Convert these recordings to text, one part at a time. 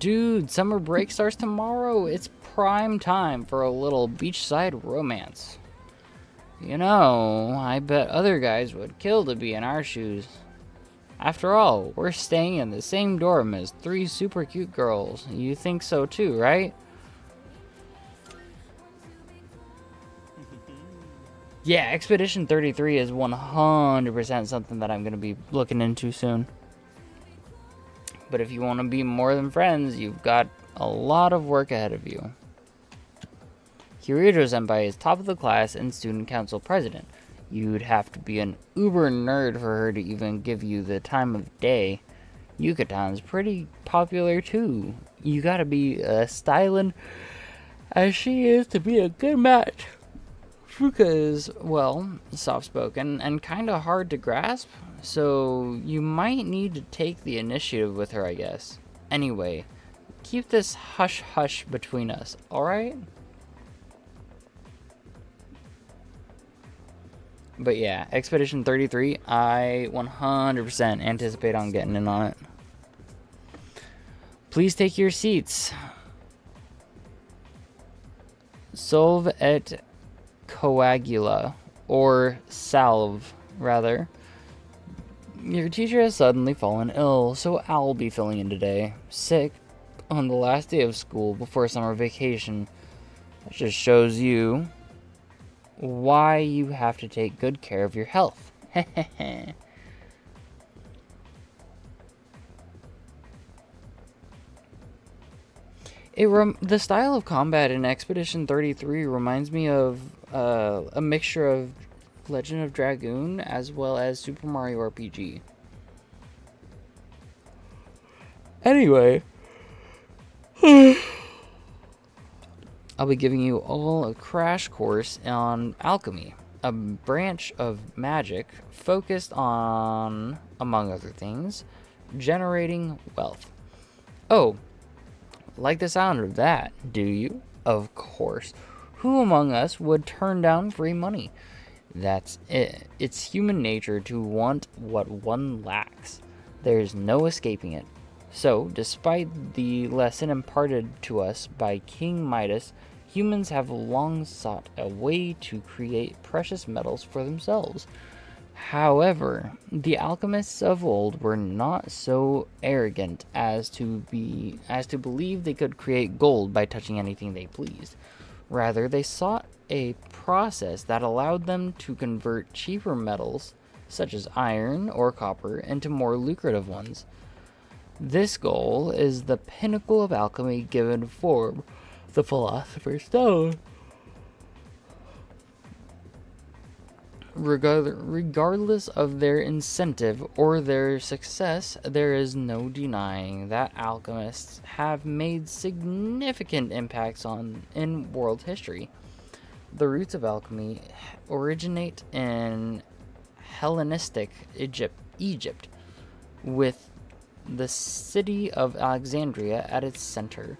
Dude, summer break starts tomorrow. It's prime time for a little beachside romance. You know, I bet other guys would kill to be in our shoes. After all, we're staying in the same dorm as 3 super cute girls. You think so too, right? Yeah, Expedition 33 is 100% something that I'm going to be looking into soon. But if you want to be more than friends, you've got a lot of work ahead of you. Kirito Senpai is top of the class and student council president. You'd have to be an uber nerd for her to even give you the time of day. Yukatan's pretty popular too. You gotta be styling as she is to be a good match. Fuka is, well, soft-spoken and kinda hard to grasp, so you might need to take the initiative with her, I guess. Anyway, keep this hush-hush between us, alright? But yeah, Expedition 33, I 100% anticipate on getting in on it. Please take your seats. Solve et coagula, or salve, rather. Your teacher has suddenly fallen ill, so I'll be filling in today. Sick on the last day of school before summer vacation. That just shows you why you have to take good care of your health. The style of combat in Expedition 33 reminds me of a mixture of Legend of Dragoon as well as Super Mario RPG. Anyway, I'll be giving you all a crash course on alchemy, a branch of magic focused on, among other things, generating wealth. Oh, like the sound of that, do you? Of course. Who among us would turn down free money? That's it. It's human nature to want what one lacks. There's no escaping it. So, despite the lesson imparted to us by King Midas, humans have long sought a way to create precious metals for themselves. However, the alchemists of old were not so arrogant as to believe they could create gold by touching anything they pleased. Rather, they sought a process that allowed them to convert cheaper metals, such as iron or copper, into more lucrative ones. This goal is the pinnacle of alchemy given form, the Philosopher's Stone. Regardless of their incentive or their success, there is no denying that alchemists have made significant impacts in world history. The roots of alchemy originate in Hellenistic Egypt, with the city of Alexandria at its center.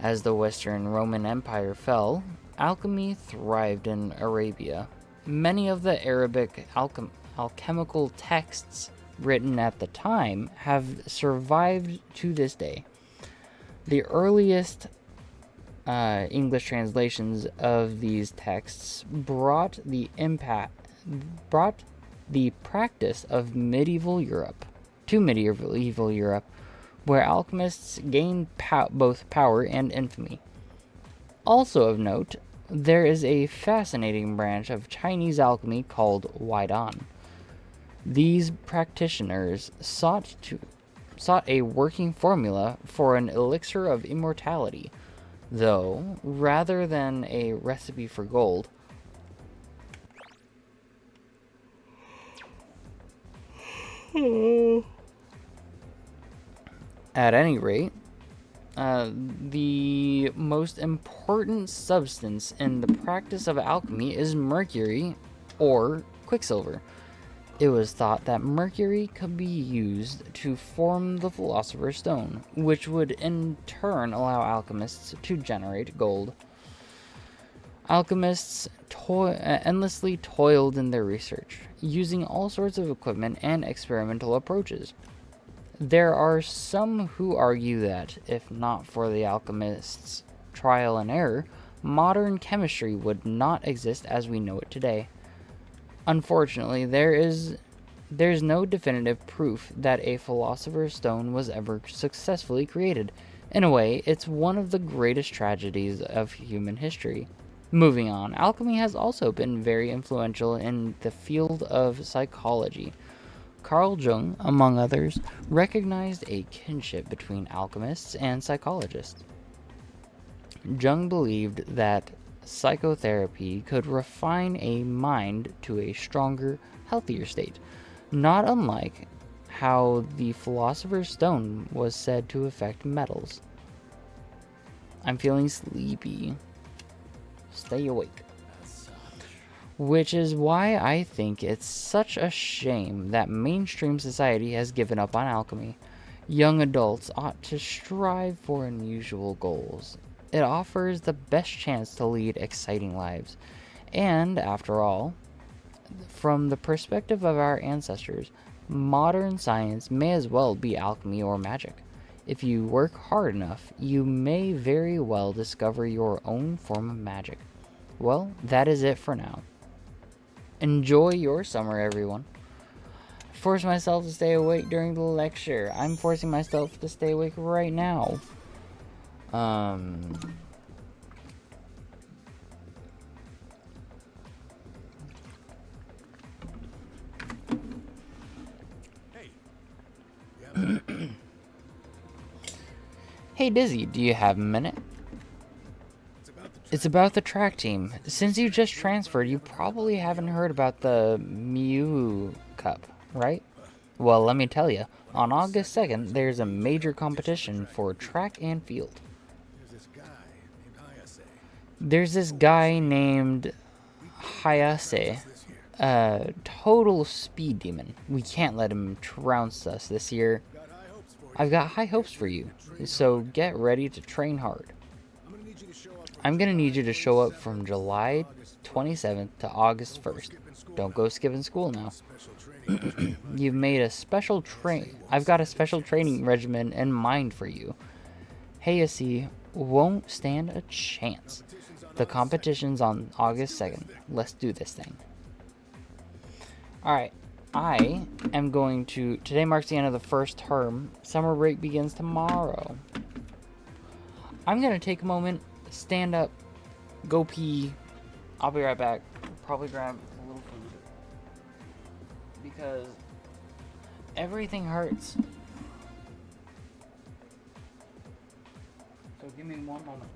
As the Western Roman Empire fell, alchemy thrived in Arabia. Many of the Arabic alchemical texts written at the time have survived to this day. The earliest English translations of these texts brought the practice of medieval Europe, where alchemists gained both power and infamy. Also of note, there is a fascinating branch of Chinese alchemy called Waidan. These practitioners sought a working formula for an elixir of immortality, though rather than a recipe for gold. At any rate, the most important substance in the practice of alchemy is mercury or quicksilver. It was thought that mercury could be used to form the Philosopher's Stone, which would in turn allow alchemists to generate gold. Alchemists endlessly toiled in their research, using all sorts of equipment and experimental approaches. There are some who argue that, if not for the alchemists' trial and error, modern chemistry would not exist as we know it today. Unfortunately, there's no definitive proof that a philosopher's stone was ever successfully created. In a way, it's one of the greatest tragedies of human history. Moving on, alchemy has also been very influential in the field of psychology. Carl Jung, among others, recognized a kinship between alchemists and psychologists. Jung believed that psychotherapy could refine a mind to a stronger, healthier state, not unlike how the Philosopher's Stone was said to affect metals. I'm feeling sleepy. Stay awake. Which is why I think it's such a shame that mainstream society has given up on alchemy. Young adults ought to strive for unusual goals. It offers the best chance to lead exciting lives. And, after all, from the perspective of our ancestors, modern science may as well be alchemy or magic. If you work hard enough, you may very well discover your own form of magic. Well, that is it for now. Enjoy your summer, everyone. Force myself to stay awake during the lecture. I'm forcing myself to stay awake right now. Hey Dizzy, do you have a minute? It's about the track team. Since you just transferred, you probably haven't heard about the Mew Cup, right? Well, let me tell you, on August 2nd, there's a major competition for track and field. There's this guy named Hayase, a total speed demon. We can't let him trounce us this year. I've got high hopes for you, so get ready to train hard. I'm going to need you to show up from July 27th to August 1st. Don't go skipping school now. You've made a special I've got a special training regimen in mind for you. Hayase won't stand a chance. The competition's on August 2nd. Let's do this thing. Alright, I am going to... Today marks the end of the first term. Summer break begins tomorrow. I'm going to take a moment, stand up, go pee. I'll be right back. Probably grab a little food. Because everything hurts. So give me one moment.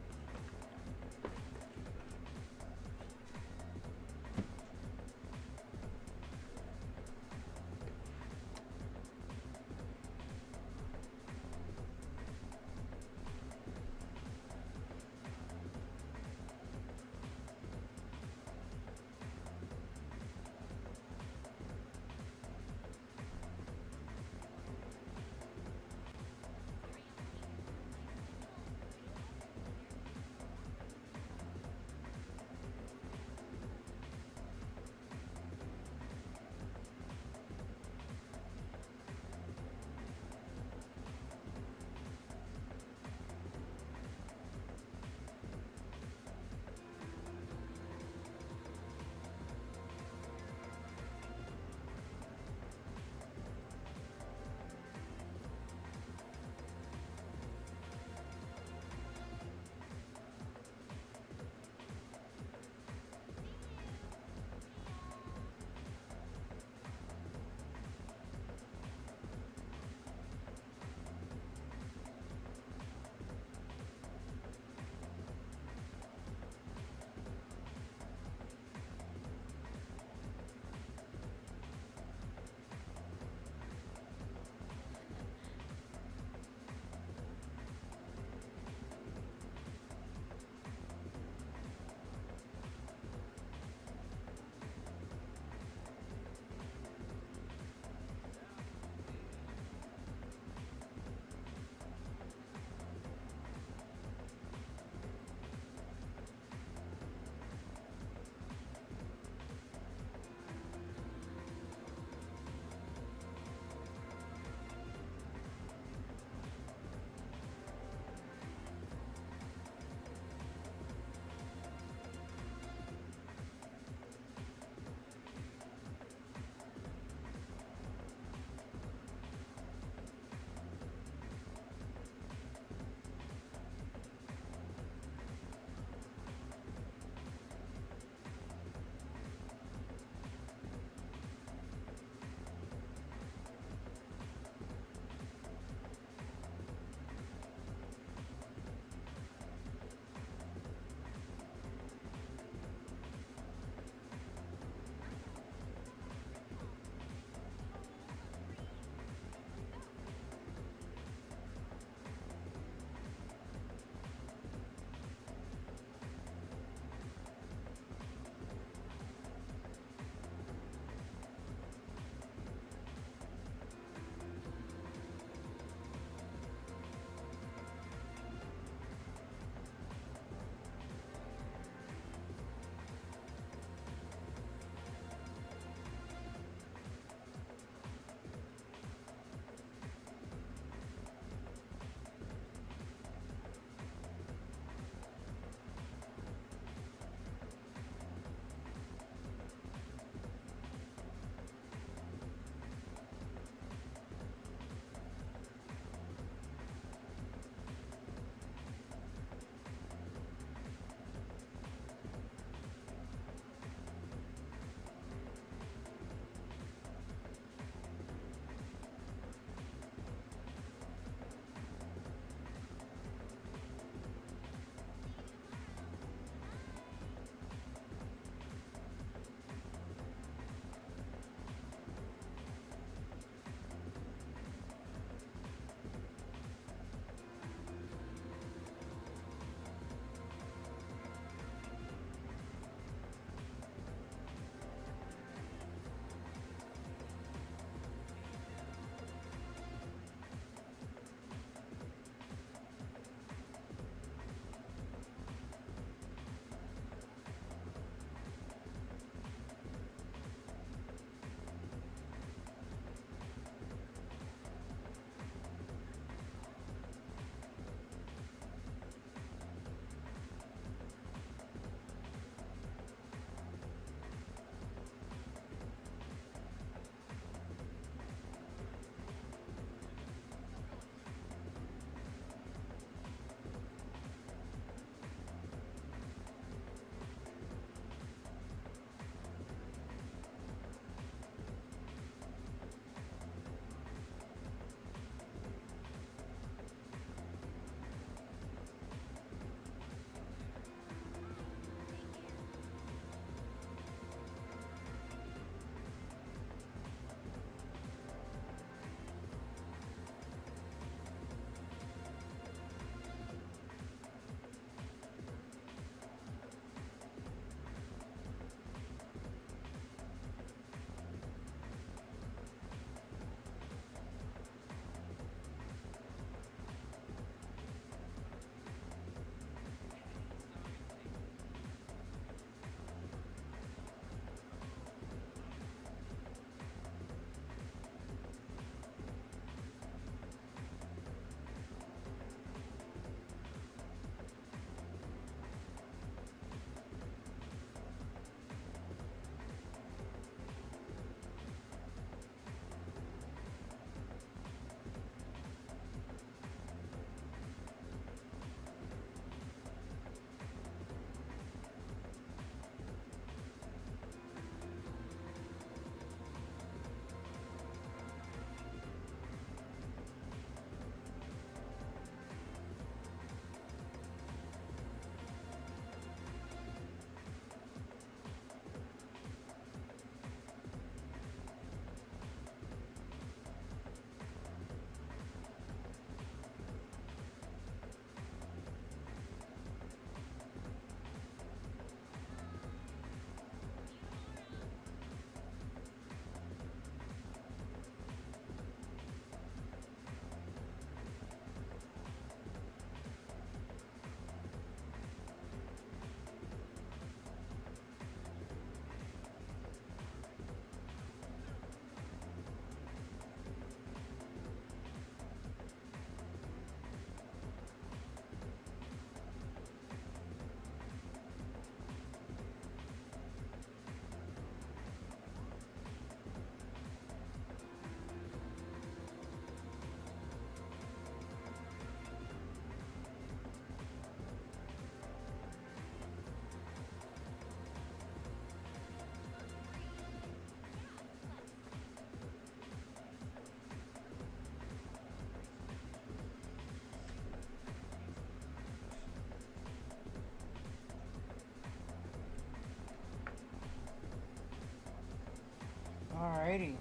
Alrighty.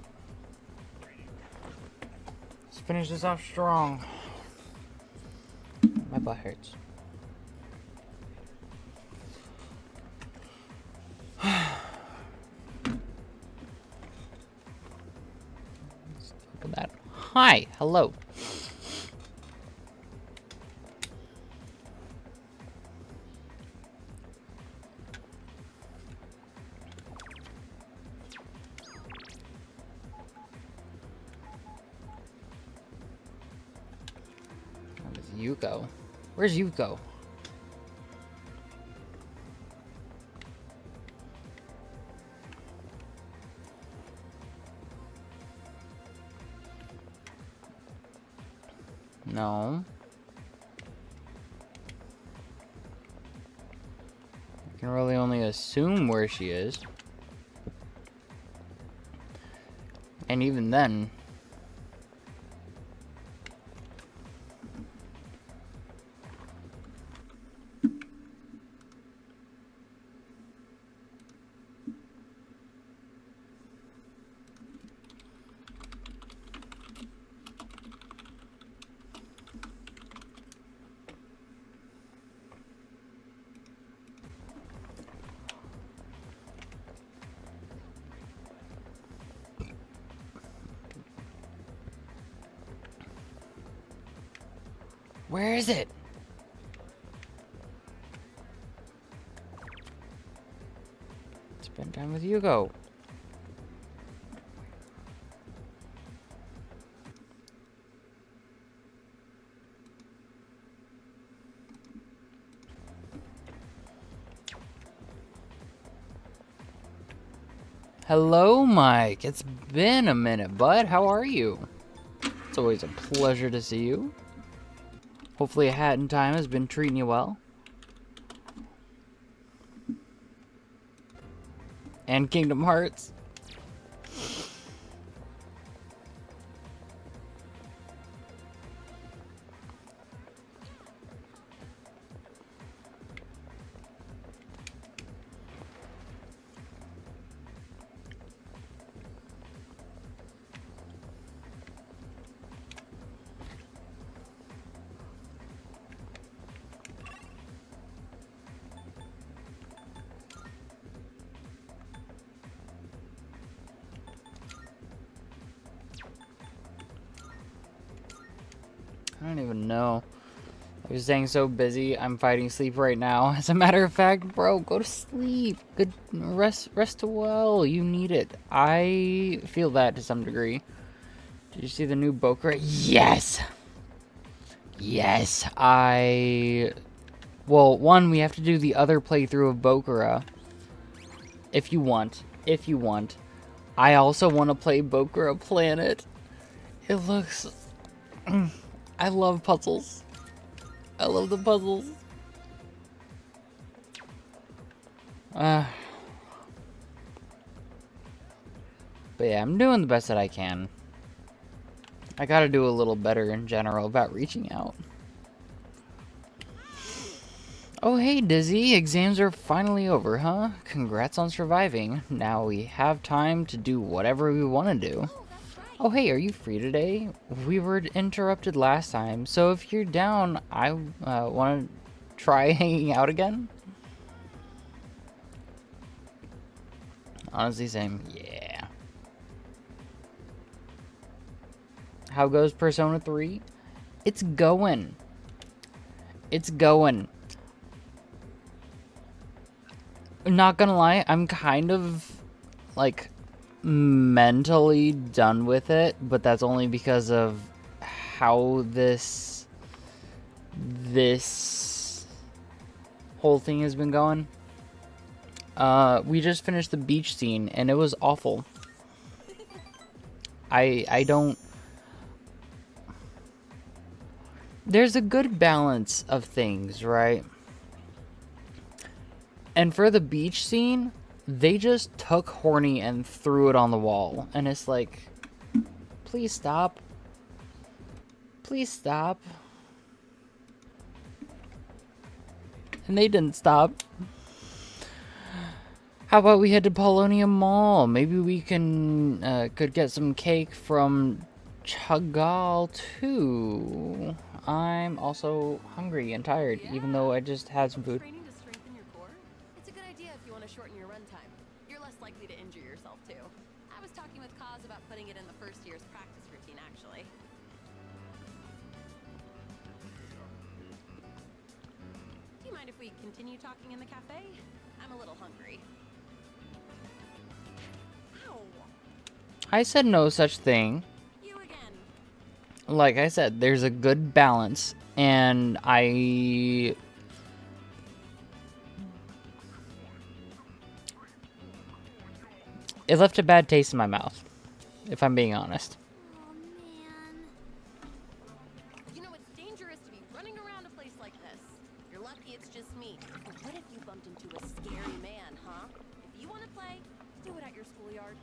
Let's finish this off strong. My butt hurts. Let's open that. Hi, hello. Where's Yuko? Where's Yuko? No. I can really only assume where she is. And even then... Where is it? Spend time with Yuko. Hello, Mike. It's been a minute, bud. How are you? It's always a pleasure to see you. Hopefully a Hat in Time has been treating you well. And Kingdom Hearts. I don't even know. I was staying so busy. I'm fighting sleep right now. As a matter of fact, bro, go to sleep. Good rest well. You need it. I feel that to some degree. Did you see the new Bokura? Yes. Yes. Well, one, we have to do the other playthrough of Bokura. If you want. If you want. I also want to play Bokura Planet. It looks... I love puzzles. I love the puzzles. But yeah, I'm doing the best that I can. I gotta do a little better in general about reaching out. Oh hey Dizzy, exams are finally over, huh? Congrats on surviving. Now we have time to do whatever we want to do. Oh hey, are you free today? We were interrupted last time, so if you're down, I want to try hanging out again. Honestly, same. Yeah. How goes Persona 3? It's going. It's going. Not gonna lie, I'm kind of, like, mentally done with it, but that's only because of how this whole thing has been going. We just finished the beach scene and it was awful. I don't... There's a good balance of things, right? And for the beach scene, they just took Horny and threw it on the wall. And it's like, please stop. Please stop. And they didn't stop. How about we head to Polonium Mall? Maybe we could get some cake from Chagall too. I'm also hungry and tired, even though I just had some food. Training to strengthen your core? It's a good idea if you want to shorten your run time. You're less likely to injure yourself too. I was talking with Kaz about putting it in the first year's practice routine, actually. Do you mind if we continue talking in the cafe? I'm a little hungry. Ow! I said no such thing. You again. Like I said, there's a good balance, and it left a bad taste in my mouth, if I'm being honest. Oh man. You know, it's dangerous to be running around a place like this. You're lucky it's just me. But what if you bumped into a scary man, huh? If you want to play, do it at your schoolyard.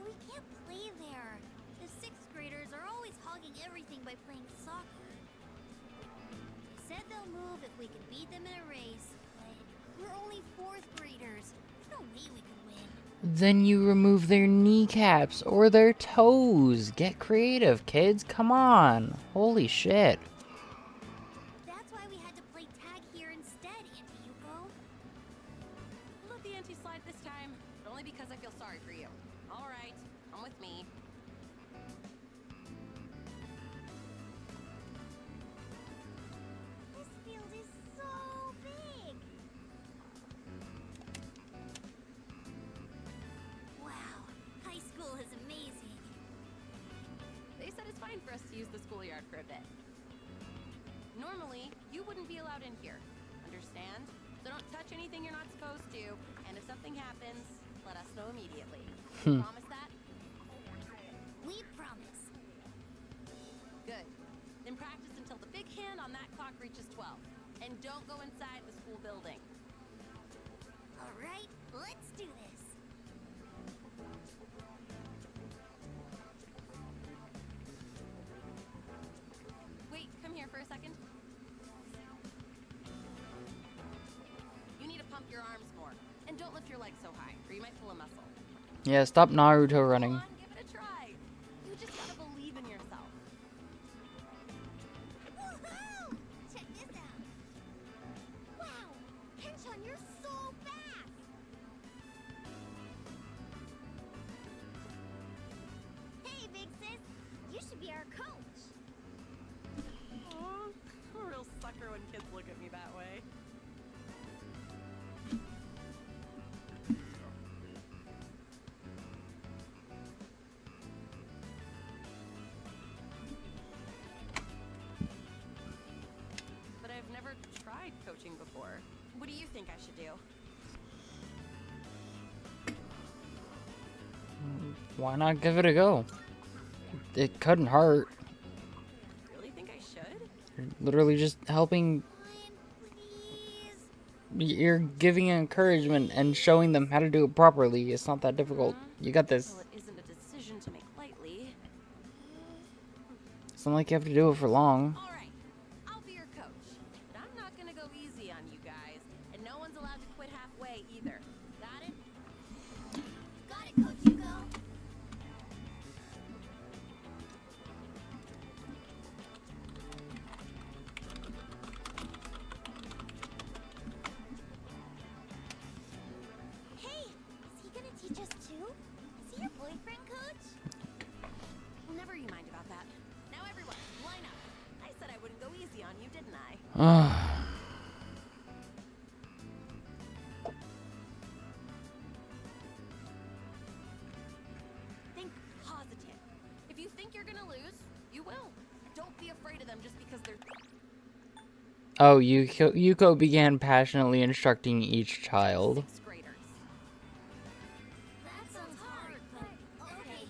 We can't play there. The 6th graders are always hogging everything by playing soccer. They said they'll move if we can beat them in a race, but we're only 4th graders. There's no way we can win. Then you remove their kneecaps or their toes. Get creative, kids. Come on. Holy shit. That's why we had to play tag here instead, Auntie Yuko. Let the auntie slide this time, but only because I feel sorry for you. All right, come with me. This field is so big. Wow, high school is amazing. They said it's fine for us to use the schoolyard for a bit. Normally, you wouldn't be allowed in here. Understand? So don't touch anything you're not supposed to, and if something happens, let us know immediately. Promise that? We promise. Good. Then practice until the big hand on that clock reaches 12. And don't go inside the school building. All right, let's do this. Wait, come here for a second. You need to pump your arms more. And don't lift your legs so high, or you might pull a muscle. Yeah, stop Naruto running. Come on, give it a try. You just gotta believe in yourself. Woohoo! Check this out. Wow, Henchon, you're so fast. Hey, big sis, you should be our coach. Oh, I'm a real sucker when kids look at me that way. But I've never tried coaching before. What do you think I should do? Why not give it a go? It couldn't hurt. Really think I should? You're literally just helping. Please. You're giving encouragement and showing them how to do it properly. It's not that difficult. You got this. Well, it isn't a decision to make lightly. It's not like you have to do it for long. All right, I'll be your coach. But I'm not gonna go easy on you guys. And no one's allowed to quit halfway either. Got it? Got it, Coach Yuko. Hey, is he gonna teach us too? Is he your boyfriend, Coach? Well, never you mind about that. Now everyone, line up. I said I wouldn't go easy on you, didn't I? Think positive. If you think you're gonna lose, you will. Don't be afraid of them just because they're Oh, Yuko began passionately instructing each child. 6th graders. That sounds hard, but okay.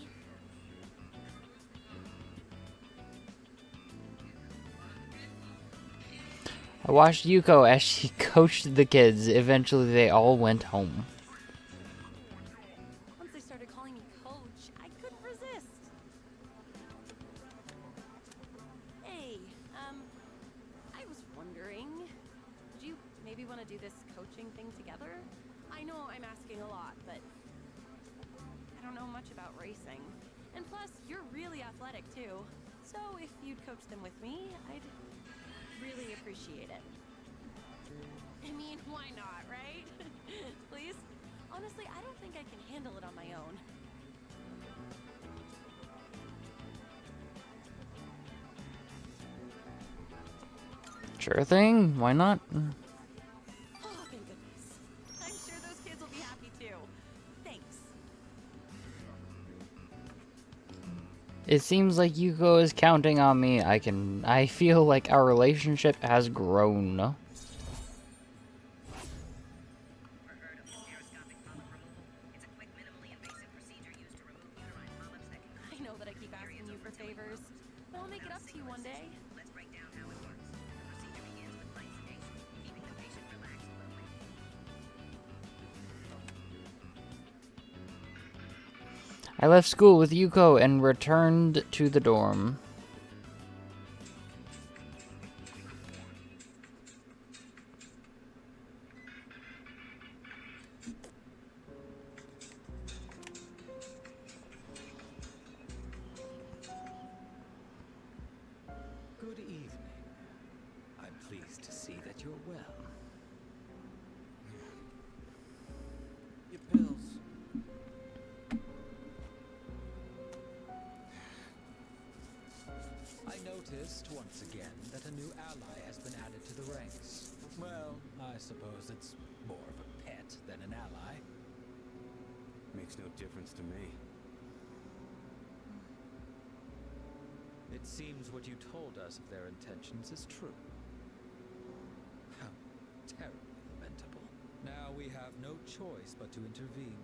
I watched Yuko as she coached the kids. Eventually, they all went home. Once they started calling me coach, I couldn't resist. Hey, I was wondering, would you maybe want to do this coaching thing together? I know I'm asking a lot, but I don't know much about racing. And plus, you're really athletic too. So if you'd coach them with me, I'd really appreciate it. I mean, why not, right? Please? Honestly, I don't think I can handle it on my own. Sure thing. Why not? Oh, thank goodness. I'm sure those kids will be happy too. Thanks. It seems like Yuko is counting on me. I feel like our relationship has grown. I know that I keep asking you for favors, but I'll make it up to you one day. I left school with Yuko and returned to the dorm. Good evening. I'm pleased to see that you're well. Your pills. I noticed once again that a new ally has been added to the ranks. Well, I suppose it's more of a pet than an ally. Makes no difference to me. It seems what you told us of their intentions is true. How terribly lamentable. Now we have no choice but to intervene.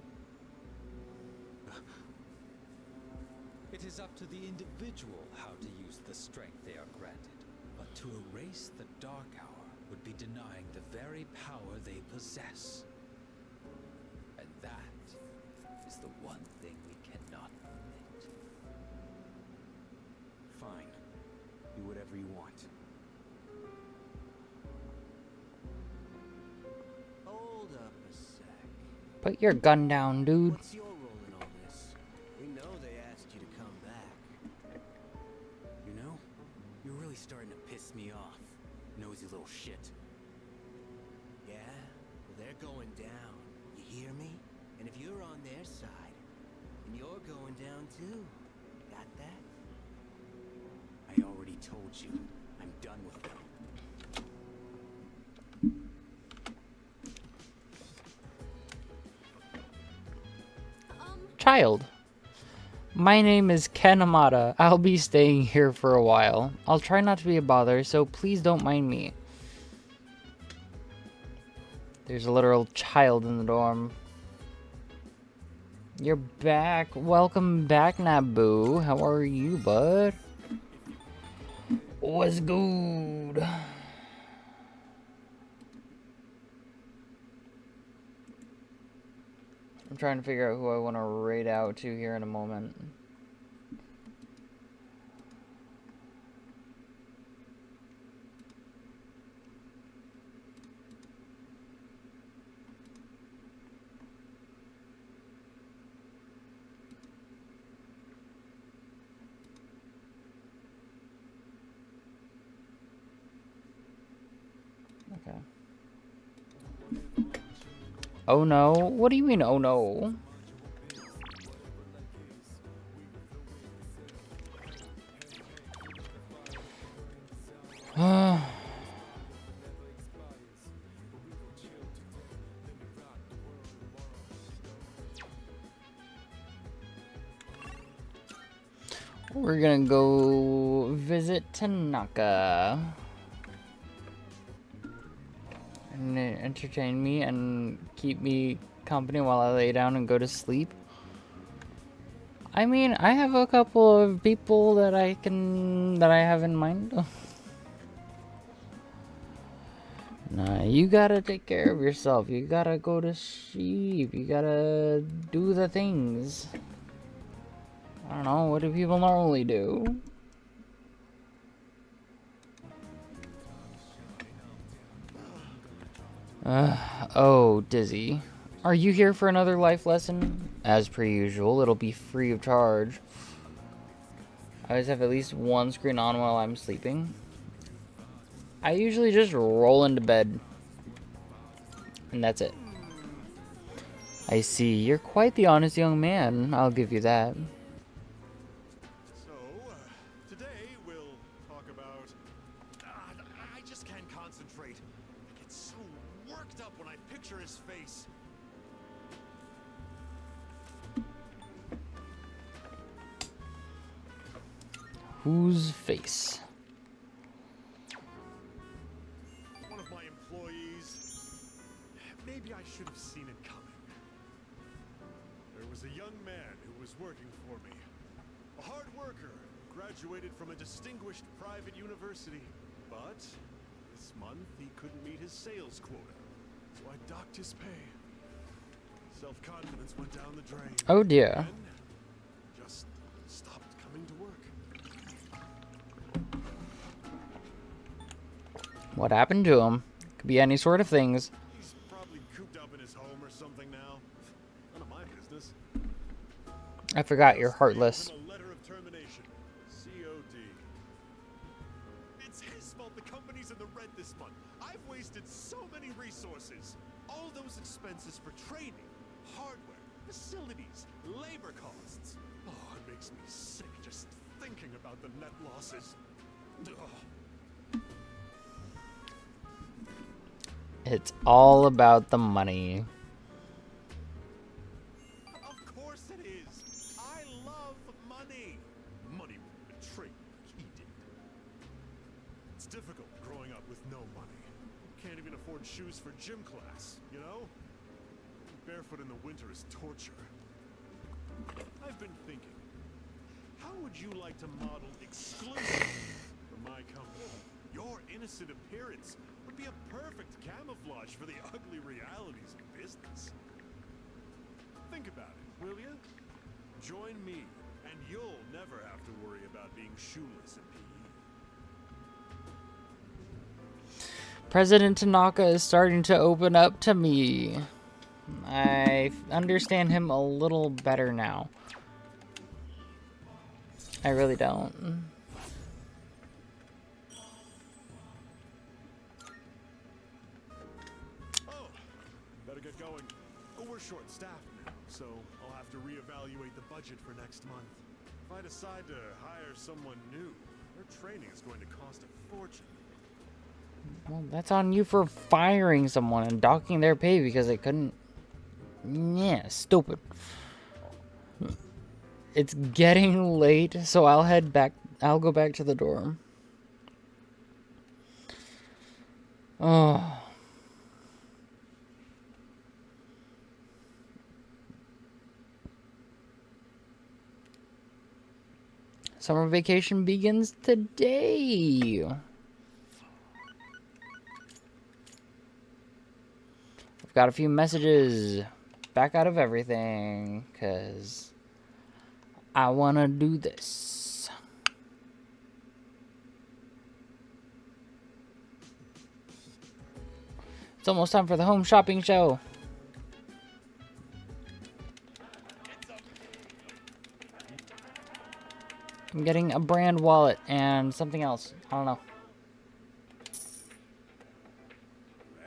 It is up to the individual how to use the strength they are granted. But to erase the Dark Hour would be denying the very power they possess. And that is the one thing we cannot permit. Fine. Do whatever you want. Hold up a sec. Put your gun down, dude. What's your role in all this? We know they asked you to come back. You know, you're really starting to piss me off, nosy little shit. Yeah? Well, they're going down. You hear me? And if you're on their side, then you're going down too. Got that? I already told you. I'm done with them. Child. My name is Ken Amada. I'll be staying here for a while. I'll try not to be a bother, so please don't mind me. There's a literal child in the dorm. You're back. Welcome back, Naboo. How are you, bud? What's good? I'm trying to figure out who I want to raid out to here in a moment. Okay. Oh no? What do you mean, oh no? We're gonna go visit Tanaka. And entertain me and keep me company while I lay down and go to sleep. I mean, I have a couple of people that I have in mind. Nah, you gotta take care of yourself. You gotta go to sleep. You gotta do the things. I don't know, what do people normally do? Oh, Dizzy. Are you here for another life lesson? As per usual, it'll be free of charge. I always have at least one screen on while I'm sleeping. I usually just roll into bed. And that's it. I see. You're quite the honest young man. I'll give you that. So, today we'll talk about... I just can't concentrate. I get so worked up when I picture his face. Whose face? One of my employees. Maybe I should have seen it coming. There was a young man who was working for me. A hard worker, graduated from a distinguished private university. But this month he couldn't meet his sales quota. So I docked his pay. Self-confidence went down the drain. Oh dear. And just stopped coming to work. What happened to him? Could be any sort of things. He's probably cooped up in his home or something now. None of my business. I forgot you're heartless. Give him a letter of termination. COD. It's his fault the company's in the red this month. I've wasted so many resources. All those expenses for training, hardware, facilities, labor costs. Oh, it makes me sick just thinking about the net losses. Ugh. It's all about the money. Of course it is. I love money. Money won't betray me like he did. It's difficult growing up with no money. Can't even afford shoes for gym class, you know? Barefoot in the winter is torture. I've been thinking, how would you like to model exclusively for my company? Your innocent appearance would be a perfect camouflage for the ugly realities of business. Think about it, will you? Join me, and you'll never have to worry about being shoeless in PE. President Tanaka is starting to open up to me. I understand him a little better now. I really don't. Oh, better get going. Oh, we're short-staffed now, so I'll have to reevaluate the budget for next month. If I decide to hire someone new, their training is going to cost a fortune. Well, that's on you for firing someone and docking their pay because they couldn't. Yeah, stupid. It's getting late, so I'll head back. I'll go back to the dorm. Oh. Summer vacation begins today. I've got a few messages. Back out of everything, because I want to do this. It's almost time for the home shopping show. I'm getting a brand wallet and something else. I don't know.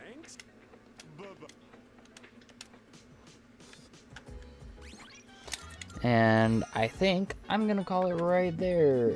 Thanks. Bye-bye. And I think I'm going to call it right there.